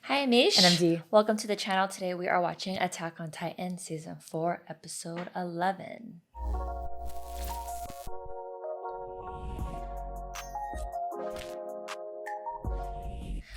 Hi, Mish. And I'm Dee. Welcome to the channel. Today we are watching Attack on Titan Season 4, Episode 11.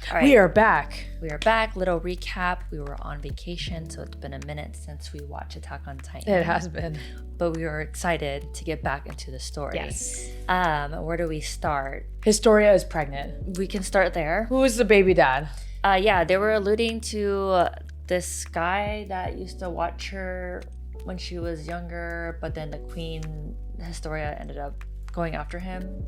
All right. We are back. We are back. Little recap. We were on vacation, so it's been a minute since we watched Attack on Titan. It has been. But we were excited to get back into the story. Yes. Where do we start? Historia is pregnant. We can start there. Who is the baby dad? Yeah, they were alluding to this guy that used to watch her when she was younger, but then the queen, Historia, ended up going after him,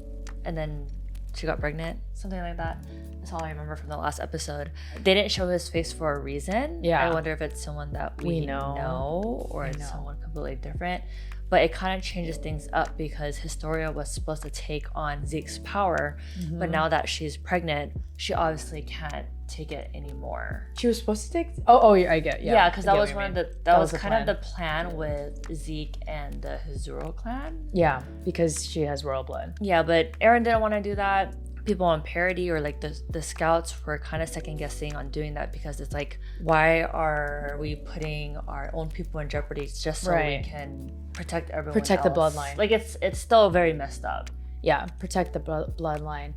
and then she got pregnant, something like that. That's all I remember from the last episode. They didn't show his face for a reason. Yeah. I wonder if it's someone that we know or it's someone completely different. But it kind of changes things up because Historia was supposed to take on Zeke's power, but now that she's pregnant, she obviously can't take it anymore. She was supposed to take. Oh, I get. Yeah, because that was one of the that was the kind plan. of the plan with Zeke and the Hizuro clan. Yeah, because she has royal blood. Yeah, but Eren didn't want to do that. People on Parody or like the scouts were kind of second guessing on doing that because it's like, why are we putting our own people in jeopardy just so we can protect everyone Protect the else? bloodline. Like it's still very messed up. Yeah, protect the bloodline.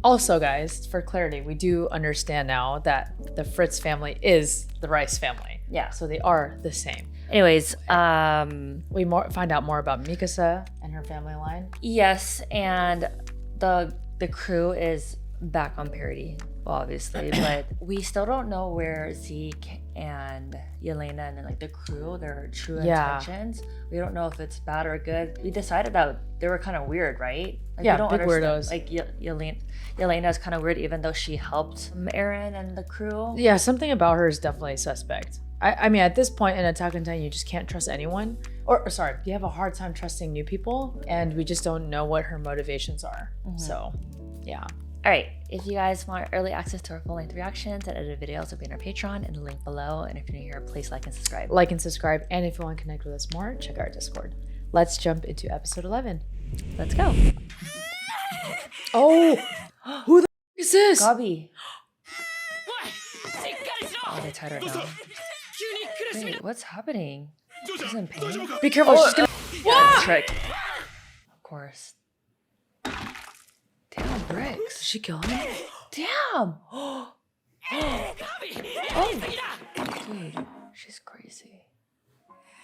Also, guys, for clarity, we do understand now that the Fritz family is the Rice family. Yeah. So they are the same. Anyways, we find out more about Mikasa and her family line. yes, and the crew is back on Parody, obviously, but we still don't know where Zeke and Yelena and like the crew, their true intentions. We don't know if it's bad or good. We decided that they were kind of weird, right? Like, Yeah, we don't big understand. weirdos. Like Yelena is kind of weird, even though she helped Eren and the crew. Yeah, something about her is definitely suspect. I mean, at this point in Attack on Titan, you just can't trust anyone. Or sorry, you have a hard time trusting new people, and we just don't know what her motivations are. So, yeah. All right, if you guys want early access to our full-length reactions and edited videos, it'll be in our Patreon in the link below. And if you're new here, please like and subscribe. Like and subscribe, and if you want to connect with us more, check out our Discord. Let's jump into episode 11. Let's go. Oh, who the is this? Gabi. Oh, they tied her down. Wait, what's happening? She's in pain? Be careful, she's gonna. Yeah, trick. Of course. Damn, bricks. Did she kill him? Damn. Oh. Dude, she's crazy.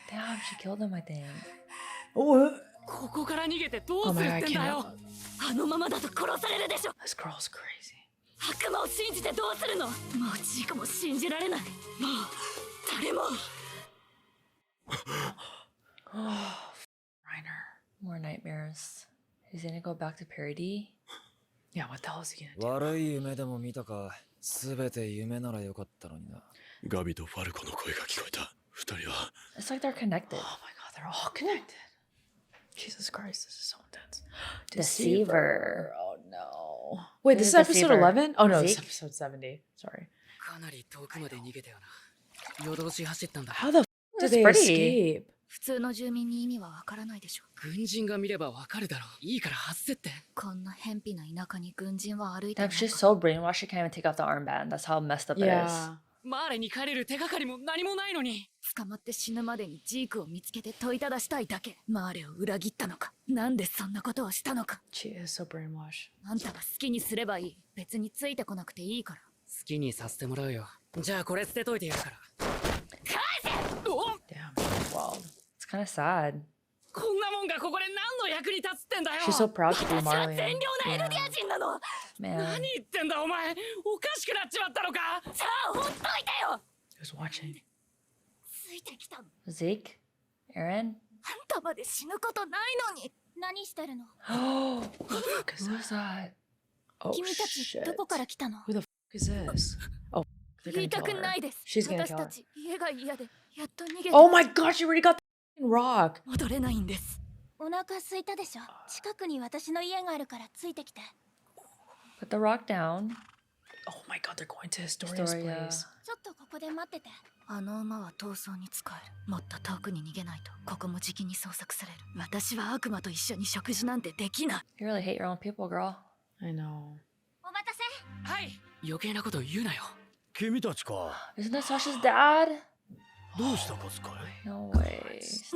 Damn, she killed him, I think. Oh, ここから逃げてど oh うす my る god, っ I てんだよ cannot. あのままだと殺されるでしょ This girl's crazy. 悪魔を信じてどうするのもうジークも信じられないもう誰も Reiner. More nightmares. He's gonna go back to Parody? Yeah, what the hell is he gonna do? 悪い夢でも見たか。すべて夢ならよかったのにな。ガビとファルコの声が聞こえた。二人は It's like they're connected. Oh my god, they're all connected. Jesus Christ, this is so intense. Deceiver. Oh no. Wait, this is Who's episode Deceiver? 11? Oh no, this is Zeke? episode 70. Sorry. かなり遠くまで逃げたよな夜通し走ったんだ How the f did That's they pretty. escape? 普通の住民に意味はわからないでしょ軍人が見ればわかるだろういいから外せってこんな偏僻な田舎に軍人は歩いてな Damn, い she's so brainwashed she can't even take off the armband. That's how messed up it is. Yeah. マーレに帰れる手がかりも何もないのに捕まって死ぬまでにジークを見つけて問いただしたいだけマーレを裏切ったのかなんでそんなことをしたのか She is so brainwashed. あんたが好きにすればいい別についてこなくていいから好きにさせてもらうよじゃあこれ捨てといてやるから返せお Damn, she's wild. It's kind of sad. こんなもんがここで何の役に立つってんだよ She's so proud to be 私は Marley. 善良なエルディア人なの Man. 何言ってんだお前おかしくなっちまったのかじゃあほっといてよ Who's watching? ついてきたの Zeke? Eren? あんたまで死ぬことないのに何してるの Oh, Who the fuck is who's that? Oh 君たち shit. どこから来たの Who the fuck is this? Oh, they're 言 gonna いた kill く her. ないです She's gonna 私 kill た her. ち家が嫌でやっと逃げた Oh my god, she already got the f***ing rock. 戻れないんですお腹空いたでしょ近くに私の家があるからついてきて Put the rock down. Oh my god, they're going to Historia's Historia. place. ちょっとここで待っててあの馬は逃走に使えるもっと遠くに逃げないとここもじきに捜索される私は悪魔と一緒に食事なんてできない You really hate your own people, girl. I know. お待たせはい余計なこと言うなよ君たちか。 Isn't that Sasha's dad? どうしたかスカイ。 No way.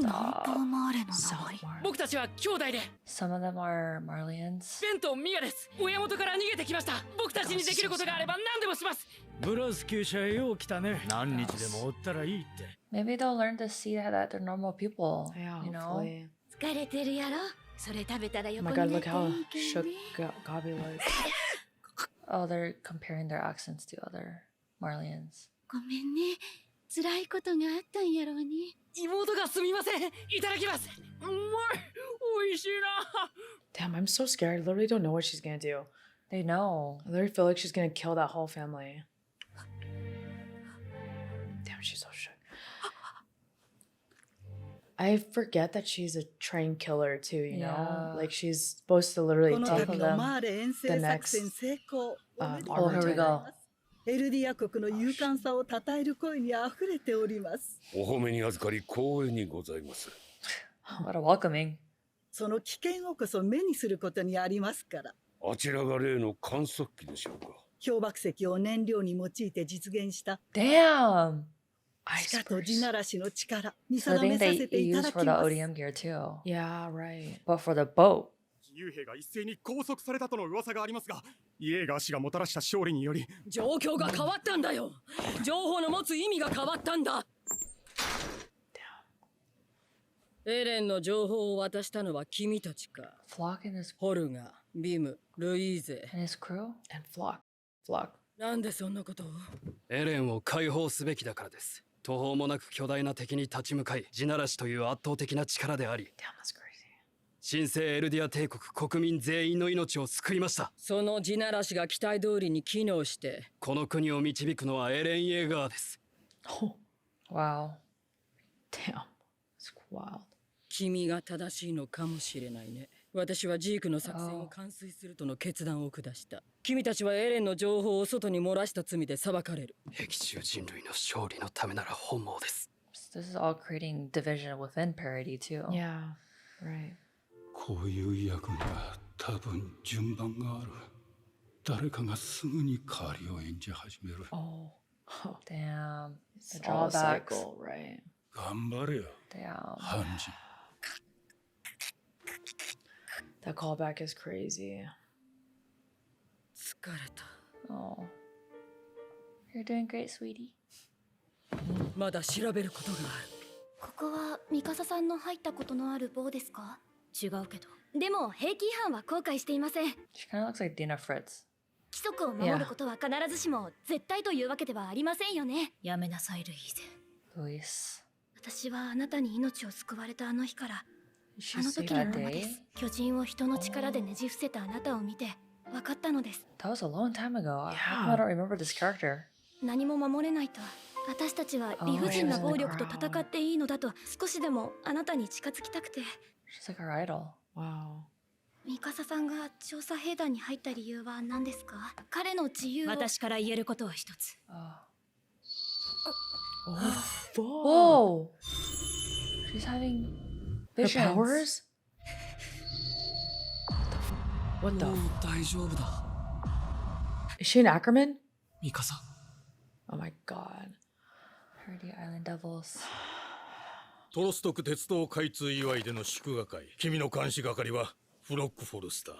ナンパ Stop. マーレの名前。 Sophomore. 僕たちは兄弟で Some of them are Marlians. ベンとミアです。親元から逃げてきました。僕たちにできることがあれば何でもします。ブラス級者へよう来たね。何日でもおったらいいって。 Maybe they'll learn to see that they're normal people. Yeah, You know? hopefully. 疲れてるやろ。それ食べたら Oh 横 my に god, なっ look て how いいけ shook んね。 Gabi was. Oh, they're comparing their accents to other Marlians. ごめんね。辛いことがあったんやろうね。妹がすみません。いただきます。うまい。美味しいな。 Damn, I'm so scared. I literally don't know what she's gonna do. They know. I literally feel like she's gonna kill that whole family. Damn, she's so shook. I forget that she's a trained killer too, you know? Yeah. Like she's supposed to literally この take 度 them. のマーレ遠征 the 作 next 戦成功。 Oh, here we go. エルディア国の勇敢さを称える声にあふれております。お褒めに預かり光栄にございます。 What a welcoming. その危険をこそ目にすることにありますから。あちらが例の観測機でしょうか。氷瀑石を燃料に用いて実現した Damn. 地下と地ならしの力見 So I 定め think さ they せていた use だ for き the ます。 ODM gear too. Yeah, right. But for the boat. 義勇兵が一斉に拘束されたとの噂がありますが、イエーガー氏がもたらした勝利により状況が変わったんだよ。情報の持つ意味が変わったんだ。エレンの情報を渡したのは君たちか。 Flock and his ホルガ、ビム、ルイーゼ。 and his crew? And Flock. なんでそんなことを？エレンを解放すべきだからです。途方もなく巨大な敵に立ち向かい、地ならしという圧倒的な力であり、 Damn, that's crazy. 神聖エルディア帝国国民全員の命を救いました。その地ならしが期待通りに機能して、この国を導くのはエレン・イェーガーです。 Oh, Wow. damn. It's wild. 君が正しいのかもしれないね。私はジークの作戦を完遂するとの決断を下した。君たちはエレンの情報を外に漏らした罪で裁かれる。壁中人類の勝利のためなら本望です。 This is all creating division within parody too. Yeah, right. こういう役には多分順番がある。誰かがすぐに代わりを演じ始める。 Oh, Damn. it's The all a drawbacks. cycle, right? 頑張れよ、 Damn. ハンジ。 That callback is crazy. 疲れた。 Oh. You're doing great, sweetie. まだ調べることがある。ここはミカサさんの入ったことのある棒ですか？違うけど。でも兵器違反は後悔していません。 She kind of looks like Dina Fritz. 規則を守ることは必ずしも絶対というわけではありませんよね。やめなさいルイーゼ。 Luis. 私はあなたに命を救われたあの日から、 She あの say 時の that ままで day? す。巨人を人の力でねじ伏せたあなたを見て分かったのです。 That was a long time ago. How Yeah. come I don't remember this character? 何も守れないと、私たちは理不尽な暴力と戦っていいのだと少しでもあなたに近づきたくて。 She's like our idol. Wow. ミカサさんが調査兵団に入った理由は何ですか？彼の自由を。私から言えることは一つ。 Oh. Fuck. Whoa! She's having Her visions. powers? What the? 大丈夫だ。 Is she an Ackerman? ミカサ。 Oh my god. Parody Island Devils. トロストク鉄道開通祝いでの祝賀会。君の監視係はフロックフォルスター。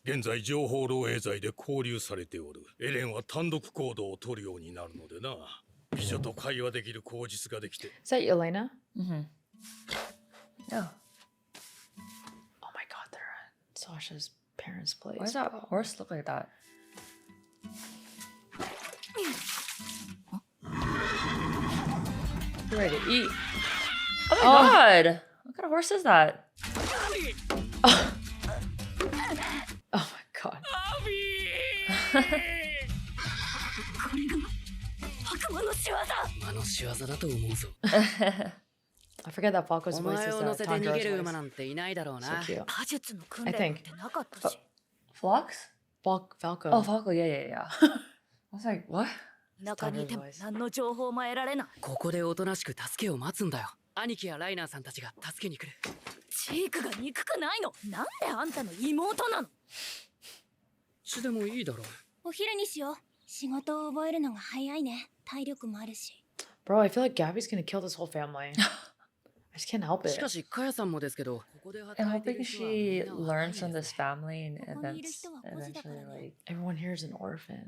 現在情報漏洩罪で拘留されておる。エレンは単独行動を取るようになるのでな。美女と会話できる口実ができて。 Is that Yelena? Mm-hmm. Oh. Oh my god, they're at Sasha's parents' place. Why does that horse look like that? You're ready to eat. Oh my god! What kind of horse is that? Oh my god. 悪魔の仕業。魔の仕業だと思うぞ。 I forget that Falco's お voice 前 is を乗 that せて逃げ Tanjiro's る馬 voice. なんていないだろう So な。 cute. 馬術の訓 I 練なん think. てなかったし。 Flocks? Falco. Oh, Falco. Yeah, yeah, yeah. I was like, what? 中にいても何の情報も得られない。ここでおとなしく助けを待つんだよ。兄貴やライナーさんたちが助けに来る。チークが憎くないの？なんであんたの妹なの？血でもいいだろう。お昼にしよう。仕事を覚えるのが早いね。体力もあるし。 Bro, I feel like Gabby's gonna kill this whole family. I just can't help し it. かしかやさんもですけど、ここで I'm 働いてい hoping る人はみん she な若い learns from で this すね。 family and ここにいる events 人は孤児だから eventually ね。 like Everyone here is an orphan.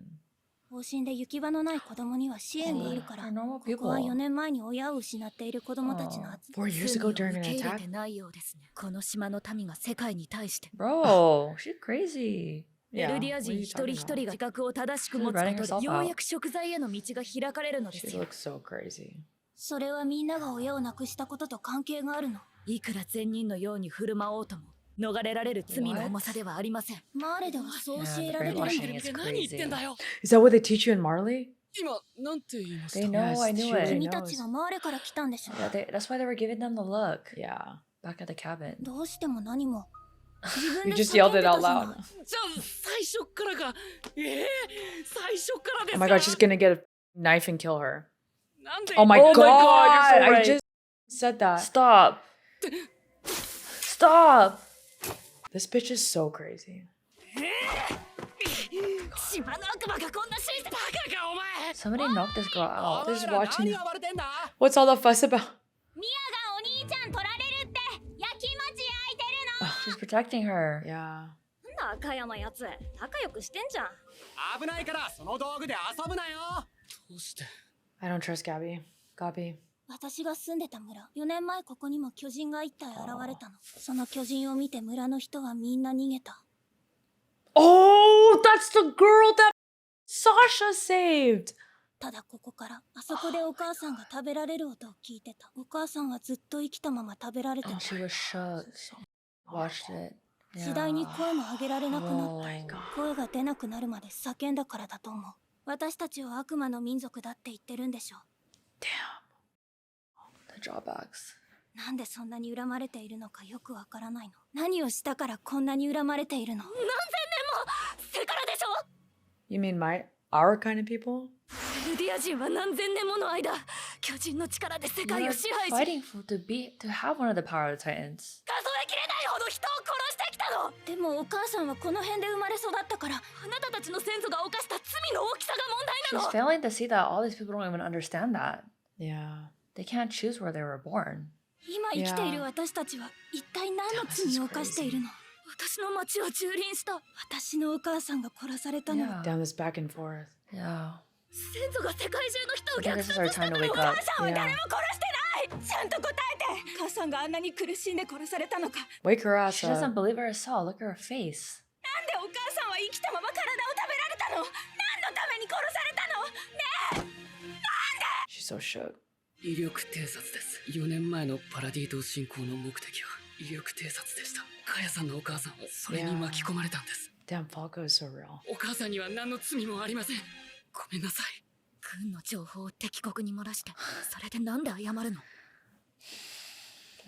方針で行き場のない子供には支援がいるから、 they're normal ここは people. 4年前に親を失っている子供たちの集ま 4 years ago 罪を during 受 an け入れ attack? てないようですね。この島の民が世界に対して Bro, she's crazy. エ Yeah. ルディア what are 人 you 一人 talking 一人 about? が自覚を正しく She's 持つ running こと herself でよう out. やく食材への道が開かれるので She すよ。 looks so crazy. それはみんなが親を亡くしたことと関係があるの。いくら善人のように振る舞おうとも逃れられる罪の What? 重さではありません。マーレではそう Yeah, 教え the られてるの。 brainwashing is 何言ってんだ crazy. よ。 Is that what they teach you in Marley? 今なんて言いまし They た。 know, I Yes, knew she really it. 君たちはマーレから来たんでしょ。 Yeah, that's why they were giving them the look Yeah. back at the cabin. どうしても何も。自分 You で just 叫 yelled んで it た out じゃない loud. じゃあ最初っからか。最初っからです Oh か。 my god, she's gonna get a knife and kill her. なんで Oh my Oh my god, god, you're so I right. just said that. Stop. Stop. This bitch is so crazy. 島の悪魔がこんな親切。バカかお前。 Somebody knock this girl お out. 前 Just ら watching. 何暴れてんだ。 What's all the fuss about? ミアがお兄ちゃん取られるって焼きもち焼いてる She's protecting her. Yeah. の。赤山やつ仲良くしてんじゃん。危ないからその道具で遊ぶなよ。どうして。 I don't trust Gabby. Gabby. 私が住んでた村、4年前ここにも巨人が一体現れたの。その巨人を見て村の人はみんな逃げた。 Oh, that's the girl that Sasha saved. ただここからあそこでお母さんが食べられる音を聞いてた。お母さんはずっと生きたまま食べられてた。 She was shook. Watched it. 次第に Yeah. 声も上げられなくなった。 Oh. 声が出なくなるまで叫んだからだと思う。私たちは悪魔の民族だって言ってるんでしょ。 The drawbacks. なんでそんなに恨まれているのかよくわからないの。何をしたからこんなに恨まれているの。何千年もせからでしょ。 You mean our kind of people? エルディア人は何千年もの間巨人の力で世 They 界 were を支配し、 fighting to have one of the power of the Titans. 数えきれないほど人を殺してきたの。でもお母さんはこの辺で生まれ育ったから。あなたたちの先祖が犯した罪の大きさが問題 She's なの。 failing to see that all these people don't even understand that. Yeah. They can't choose where they were born. 今生きている私たちは一体何の罪を犯しているの。私の町を蹂躙した。私のお母さんが殺されたの。 Yeah. Down this back and forth. Yeah. 先祖が世界中の人を I think 虐 this 殺 is our した time の to に wake お母 up. さんは Yeah. 誰も殺してない。ちゃんと答えて。母さんがあんなに苦しんで殺されたのか。 Wake her ass She doesn't up. believe herself. Look at her face. なんでお母さんは生きたまま体を食べられたの。何のために殺されたの。ねえ。 She's so shook. 威力偵察です。4年前のパラディ島侵攻の目的は威力偵察でした。カヤさんのお母さんはそれに巻き込まれたんです。 Damn, Falco is so real. お母さんには何の罪もありません。ごめんなさい。軍の情報を敵国に漏らして、それでなんで謝るの。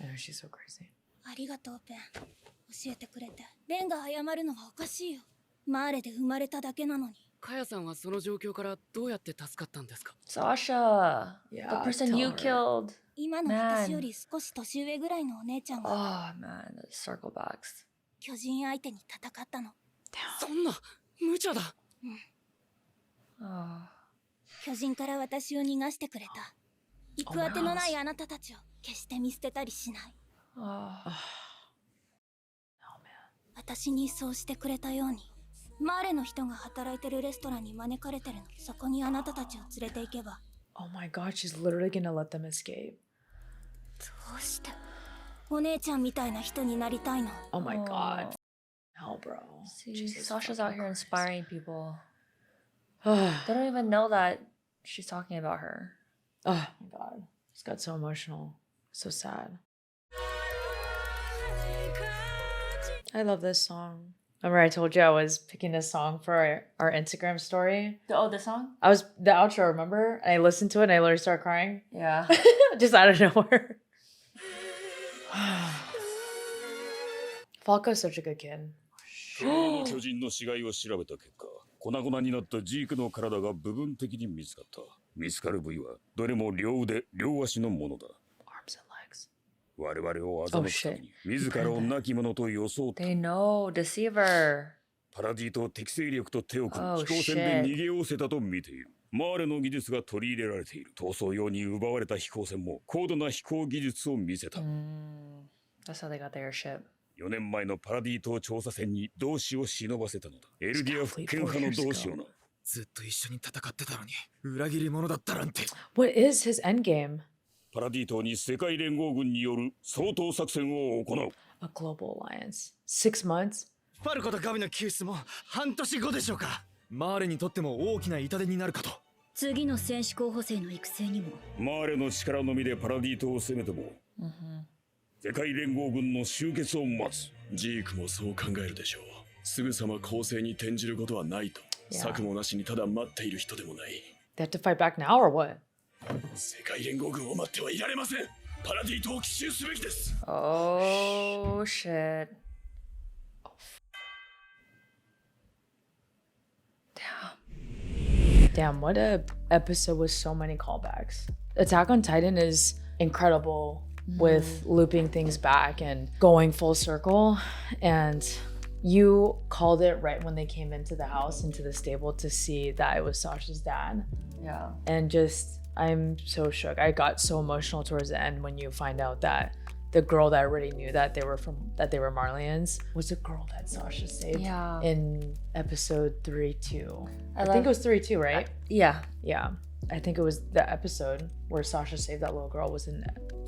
I know she's so crazy. ありがとうペン。教えてくれて。ベンが謝るのはおかしいよ。マーレで生まれただけなのに。カヤさんはその状況からどうやって助かったんですか。 Sasha, Yeah, the person tell you her. killed. 今の私より少し年上ぐらいのお姉ちゃんが Oh man, the circle backs. 巨人相手に戦ったの。そんな無茶だ。 Oh. 巨人から私を逃がしてくれた。行く当てのないあなたたちを決して見捨てたりしない。 Oh. 私にそうしてくれたように。マーレの人が働いてるレストランに招かれてるの。そこにあなたたちを連れて行けば。 Oh my god, she's literally gonna let them escape. どうしてお姉ちゃんみたいな人になりたいの。 Oh my Oh. god. Hell, bro. See, Jesus Sasha's fucking out here Christ. inspiring people. Oh They don't even know that she's talking about her. my god. Just got so emotional. So sad. I love this song. Remember I told you I was picking this song for our Instagram story? Oh, the song? I was the outro, remember? And I listened to it and I literally started crying. Yeah. Just out of nowhere. Falco's such a good kid. の巨人の死骸を調べた結果、粉々になったジークの体が部分的に見つかった。見つかる部位はどれも両腕、両足のものだ。Arms and legs. 我々を欺くために自らを亡き者と装った。 They know. Deceiver. パラディと適正力と手を組み Oh, 飛行船で逃げ寄せたと見ている。マーレの技術が取り入れられている。逃走用に奪われた飛行船も高度な飛行技術を見せた。That's how they got the airship. 4年前のパラディ島調査船に同志を忍ばせたのだ。エルディア復権派の同志をな。ずっと一緒に戦ってたのに裏切り者だったなんて。 What is his endgame? パラディ島に世界連合軍による掃討作戦を行う。 A global alliance. 6 months? ファルコとガビの救出も半年後でしょうか。マーレにとっても大きな痛手になるかと。次の戦士候補生の育成にも。マーレの力のみでパラディ島を攻めても、世界連合軍の終結を待つ。ジークもそう考えるでしょう。すぐさま攻勢に転じることはないと。策もなしにただ待っている人でもない。 They have to fight back now or what? 世界連合軍を待ってはいられません。パラディ島を奇襲すべきです。 Oh shit. Damn, what a episode with so many callbacks. Attack on Titan is incredible with looping things back and going full circle. And you called it right when they came into the house, into the stable, to see that it was Sasha's dad. Yeah. And just, I'm so shook. I got so emotional towards the end when you find out that the girl that already knew that they were Marleyans was the girl that Sasha saved. Yeah. In episode 3-2. I think it was 3-2, right? Yeah. Yeah. I think it was the episode where Sasha saved that little girl was in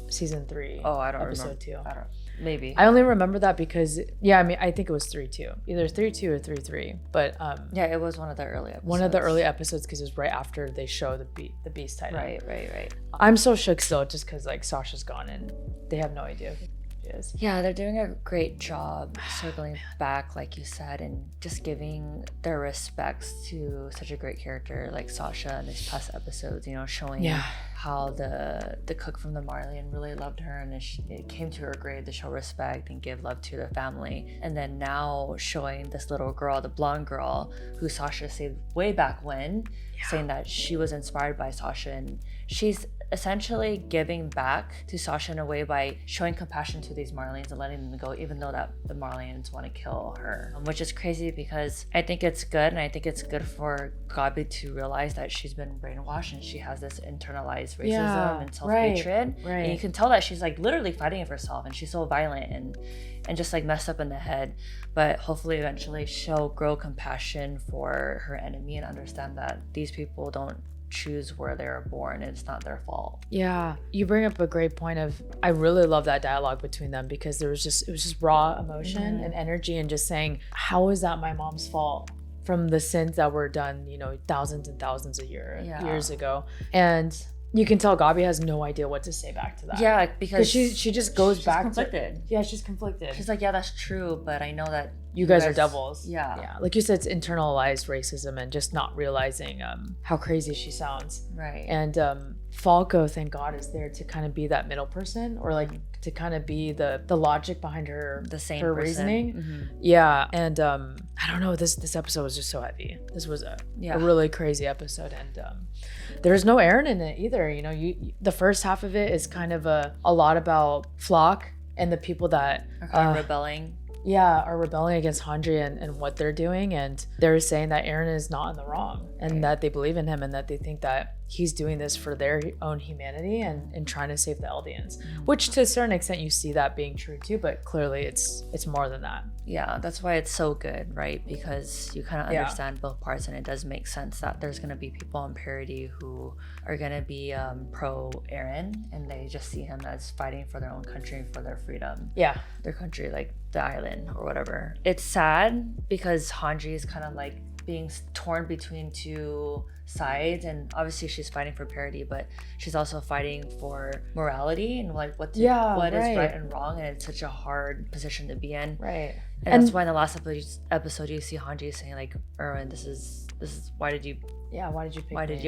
season 3. Oh, I don't episode remember. 2. I don't. Maybe. I only remember that because I think it was 3-2. Either 3-2 or 3-3. But yeah, it was one of the early episodes. One of the early episodes because it was right after they show the Beast Titan. Right. I'm so shook still just because like Sasha's gone and they have no idea who she is. Yeah, they're doing a great job circling back, like you said, and just giving their respects to such a great character like Sasha in these past episodes, you know, showing how the cook from the Marleyan really loved her and it came to her grave to show respect and give love to the family. And then now showing this little girl, the blonde girl who Sasha saved way back when, saying that she was inspired by Sasha, and she's essentially giving back to Sasha in a way by showing compassion to these Marleyans and letting them go, even though that the Marleyans want to kill her, which is crazy because I think it's good, and I think it's good for Gabi to realize that she's been brainwashed and she has this internalized racism and self-hatred. Right. And you can tell that she's like literally fighting it for herself, and she's so violent and just like messed up in the head. But hopefully eventually she'll grow compassion for her enemy and understand that these people don't choose where they were born and it's not their fault. Yeah, you bring up a great point of, I really love that dialogue between them because it was just raw emotion and energy and just saying, how is that my mom's fault from the sins that were done, you know, thousands and thousands of years ago. And you can tell Gabi has no idea what to say back to that. Yeah, because she just goes she's back conflicted. She's conflicted. She's like, yeah, that's true, but I know that you guys are devils. Yeah. Like you said, it's internalized racism and just not realizing how crazy she sounds. Right. And Falco, thank God, is there to kind of be that middle person, or like to kind of be the logic behind her reasoning. Yeah. And I don't know, this episode was just so heavy. This was a really crazy episode, and there's no Aaron in it either. You know, the first half of it is kind of a lot about Flock and the people that are rebelling. Yeah, are rebelling against Handri and what they're doing, and they're saying that Aaron is not in the wrong, and that they believe in him, and that they think that he's doing this for their own humanity and trying to save the Eldians, which to a certain extent you see that being true too, but clearly it's more than that. Yeah, that's why it's so good, right? Because you kind of understand both parts, and it does make sense that there's going to be people on Parody who are going to be pro Aaron, and they just see him as fighting for their own country, for their freedom. Yeah. Their country, like the island or whatever. It's sad because Handri is kind of like being torn between two sides, and obviously she's fighting for parity, but she's also fighting for morality and like what is right and wrong, and it's such a hard position to be in. Right. And that's why in the last episode you see Handri saying like, Erwin, this is why did you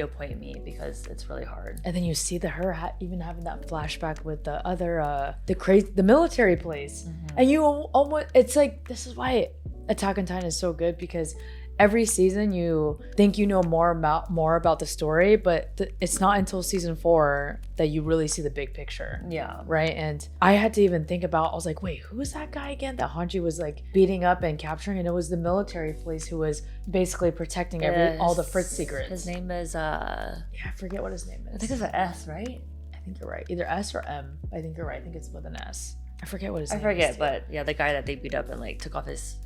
appoint me, because it's really hard. And then you see her even having that flashback with the other the military place, and you almost, it's like, this is why Attack on Titan is so good, because every season you think you know more about the story, but it's not until season 4 that you really see the big picture. Yeah. Right. And I had to even think about, I was like, wait, who is that guy again that Hanji was like beating up and capturing? And it was the military police who was basically protecting all the Fritz secrets. His name is I forget what his name is. I think it's an S, right? I think you're right. Either S or M. I think you're right. I think it's with an S. I forget what his name is. I forget, but yeah, the guy that they beat up and like took off his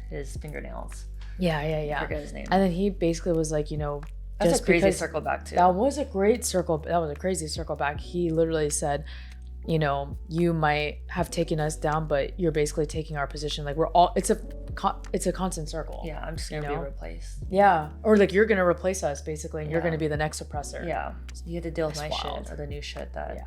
fingernails. Yeah. I forget his name. And then he basically was like, you know, that's just a crazy because circle back too. That was a crazy circle back. He literally said, you know, you might have taken us down, but you're basically taking our position. Like we're all, it's a constant circle. Yeah, I'm just gonna be replaced. Yeah, or like you're gonna replace us basically, and you're gonna be the next oppressor. Yeah, you had to deal with That's my wild. shit or the new shit that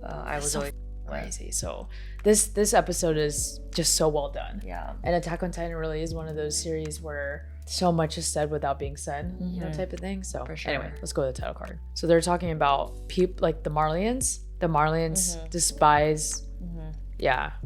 I was so always crazy. So this episode is just so well done. Yeah, and Attack on Titan really is one of those series where so much is said without being said, you know, type of thing. So for sure. Anyway, let's go to the title card. So they're talking about people like the Marlians. The Marlians despise,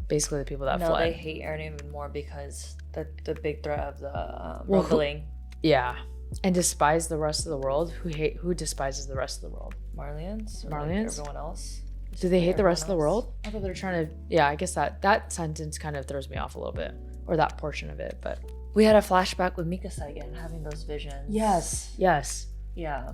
basically the people that fled. They hate Eren even more because the big threat of the rumbling. And despise the rest of the world. Who despises the rest of the world? Marlians. Marlians. Like everyone else. Do they hate the rest of the world? I thought they're trying to. Yeah, I guess that sentence kind of throws me off a little bit, or that portion of it. But we had a flashback with Mikasa again, having those visions. Yes. Yeah.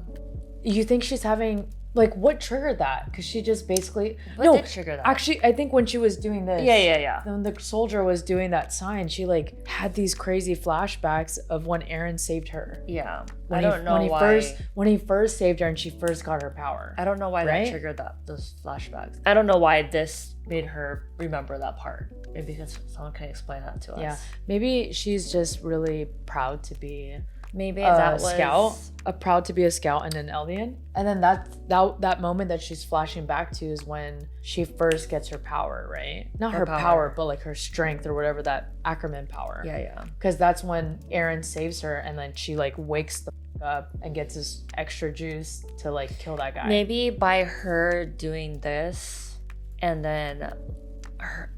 You think she's having like what triggered that? Because she just basically did trigger that? Actually, I think when she was doing this, yeah. When the soldier was doing that sign, she like had these crazy flashbacks of when Eren saved her. Yeah, I don't know why. When he first saved her and she first got her power. I don't know why that triggered those flashbacks. I don't know why this made her remember that part. Maybe because someone can explain that to us. Yeah, maybe she's just really proud to be. Maybe that was scout, proud to be a scout and an Eldian. And then that moment that she's flashing back to is when she first gets her power, right? Not her power, but like her strength or whatever, that Ackerman power. Yeah. Because that's when Eren saves her and then she like wakes the up and gets this extra juice to like kill that guy. Maybe by her doing this and then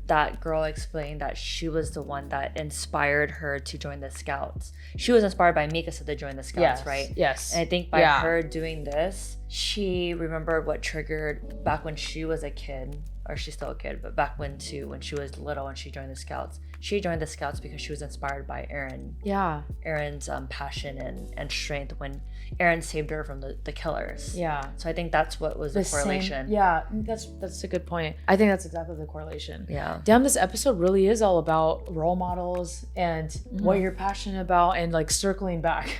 that girl explained that she was the one that inspired her to join the scouts. She was inspired by Mikasa to join the scouts, right? Yes. And I think by her doing this, she remembered what triggered back when she was a kid, or she's still a kid, but back when she was little and she joined the scouts. She joined the scouts because she was inspired by Eren. Yeah. Eren's passion and strength when Eren saved her from the killers. Yeah. So I think that's what was the correlation. That's a good point. I think that's exactly the correlation. Yeah. Damn, this episode really is all about role models and what you're passionate about and like circling back.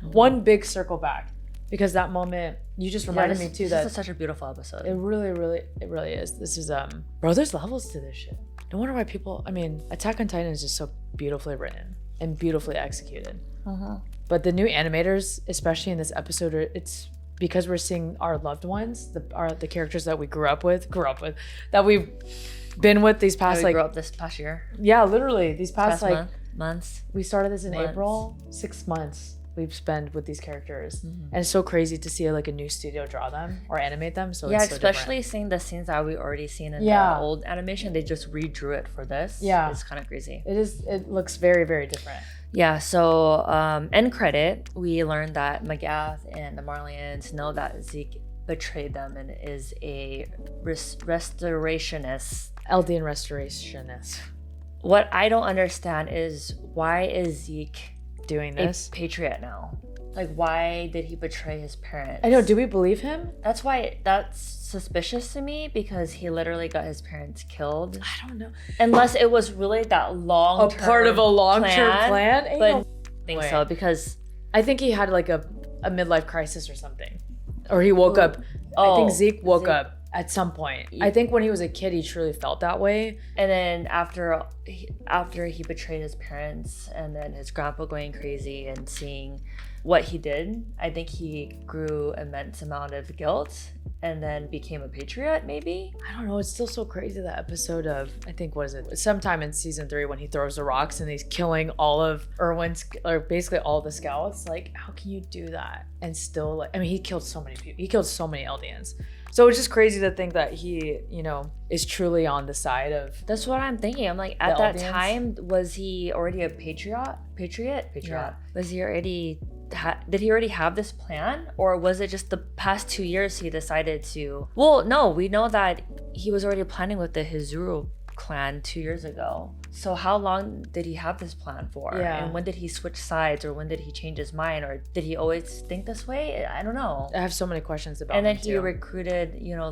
One big circle back. Because that moment, you just reminded me too that this is such a beautiful episode. It really is. This is bro, there's levels to this shit. No wonder why Attack on Titan is just so beautifully written and beautifully executed. But the new animators, especially in this episode, it's because we're seeing our loved ones, the characters that we grew up with, that we've been with these past grew up this past year. Yeah, literally these past months. We started this in April. 6 months we've spent with these characters, and it's so crazy to see like a new studio draw them or animate them. So it's so especially different. Seeing the scenes that we already seen in the old animation, they just redrew it for this. Yeah, it's kind of crazy. It is. It looks very, very different. Yeah. So end credit, we learned that Magath and the Marlians know that Zeke betrayed them and is a restorationist. Eldian restorationist. What I don't understand is why is Zeke doing this? A patriot now? Like, why did he betray his parents? I know. Do we believe him? That's why that's suspicious to me, because he literally got his parents killed. I don't know. Unless it was really that long-term part of a long-term plan. But I think so, because I think he had like a midlife crisis or something, or he woke up. I think Zeke woke up at some point. I think when he was a kid, he truly felt that way. And then after he betrayed his parents, and then his grandpa going crazy and seeing what he did, I think he grew immense amount of guilt and then became a patriot, maybe? I don't know. It's still so crazy, that episode of, I think, what is it? Sometime in season 3 when he throws the rocks and he's killing all of Erwin's, or basically all the scouts. Like, how can you do that? And still, like, I mean, he killed so many people. He killed so many Eldians. So it's just crazy to think that he, you know, is truly on the side of. That's what I'm thinking. I'm like, at that Eldians. time, was he already a patriot? Yeah. Was he already, did he already have this plan? Or was it just the past 2 years he decided to? Well, no, we know that he was already planning with the Hizuru clan 2 years ago. So how long did he have this plan for? Yeah. And when did he switch sides, or when did he change his mind, or did he always think this way? I don't know. I have so many questions about And then him he too. recruited, you know,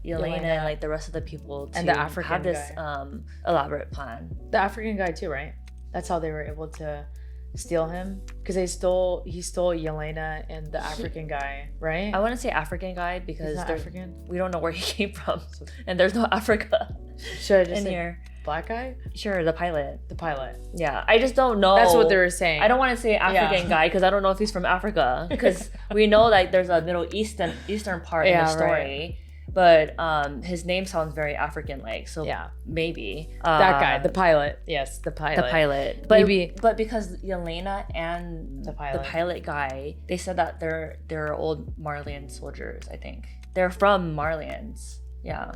Elena and like the rest of the people to And the African have this guy. Elaborate plan. The African guy too, right? That's how they were able to steal him, because he stole Yelena and the African guy, right? I want to say African guy because He's not they're- African? we don't know where he came from, and there's no Africa Should I just in say here. black guy? Sure, the pilot. The pilot. Yeah, I just don't know. That's what they were saying. I don't want to say African Yeah. guy because I don't know if he's from Africa, because we know that there's a Middle Eastern part in the Yeah, story. right. But his name sounds very African-like, so Yeah. maybe That guy, the pilot. Yes, the pilot. The pilot, but Maybe because Yelena and the the pilot guy, they said that they're old Marleyan soldiers. I think they're from Marleyans. Yeah,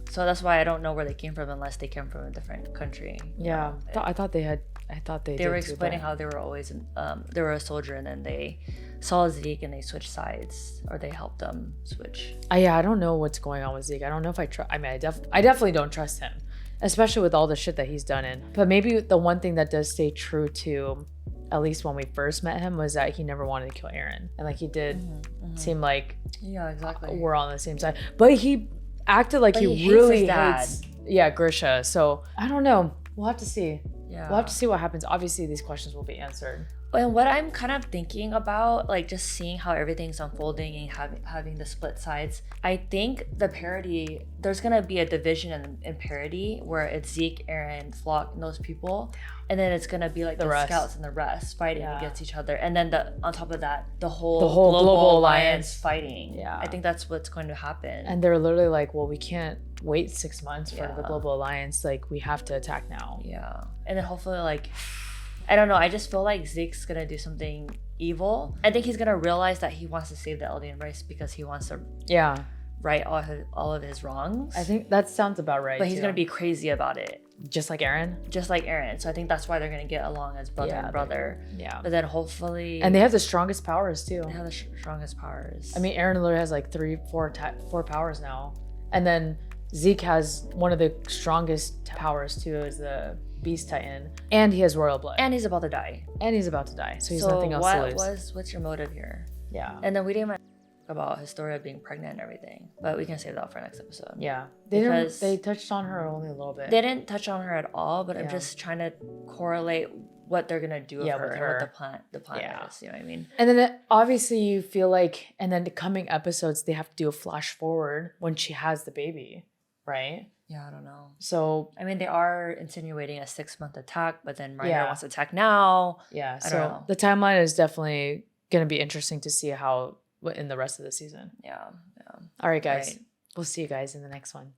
so that's why I don't know where they came from unless they came from a different country. Yeah, I thought they They were explaining how they were always they were a soldier, and then they saw Zeke and they switched sides, or they helped them switch. Yeah, I don't know what's going on with Zeke. I don't know if I trust. I mean, I definitely don't trust him, especially with all the shit that he's done in. But maybe the one thing that does stay true to, at least when we first met him, was that he never wanted to kill Eren, and like he did seem like Yeah, exactly. we're on the same side. But he acted like But he he really hates his dad. hates. Yeah, Grisha. So I don't know. We'll have to see. Yeah. We'll have to see what happens. Obviously, these questions will be answered. And what I'm kind of thinking about, like just seeing how everything's unfolding and having the split sides, I think the parody, there's gonna be a division in parody where it's Zeke, Eren, Flock, and those people, and then it's gonna be like the rest. scouts and the rest fighting Yeah. against each other, and then on top of that, the whole global alliance alliance. fighting. Yeah. I think that's what's going to happen. And they're literally like, well, we can't wait 6 months for the Yeah. global alliance. Like, we have to attack now. Yeah. And then hopefully, like, I don't know, I just feel like Zeke's gonna do something evil. I think he's gonna realize that he wants to save the Eldian race because he wants to Yeah. right all of his wrongs. I think that sounds about right. But he's too. gonna be crazy about it, just like Eren. just like Eren. So I think that's why they're gonna get along as brother Yeah, and brother. Yeah. But then hopefully, And they have the strongest powers too. they have the strongest powers. I mean, Eren literally has like four powers now, and then Zeke has one of the strongest powers too, is the Beast Titan, and he has royal blood, and he's about to die. and he's about to die, so he's So nothing else to lose. what's your motive here? Yeah. And then we didn't even talk about Historia being pregnant and everything, but we can save that for next episode. Yeah. Because They touched on her only a little bit. They didn't touch on her at all, but I'm Yeah. just trying to correlate what they're gonna do with Yeah, her with and what her. the plan Yeah. is. You know what I mean? And then obviously you feel like, and then the coming episodes, they have to do a flash forward when she has the baby, right? Yeah, I don't know. So I mean, they are insinuating a 6-month attack, but then Reiner Yeah. wants to attack now. yeah, I don't so know. the timeline is definitely going to be interesting to see how in the rest of the season. Yeah. All right, guys. Right. We'll see you guys in the next one.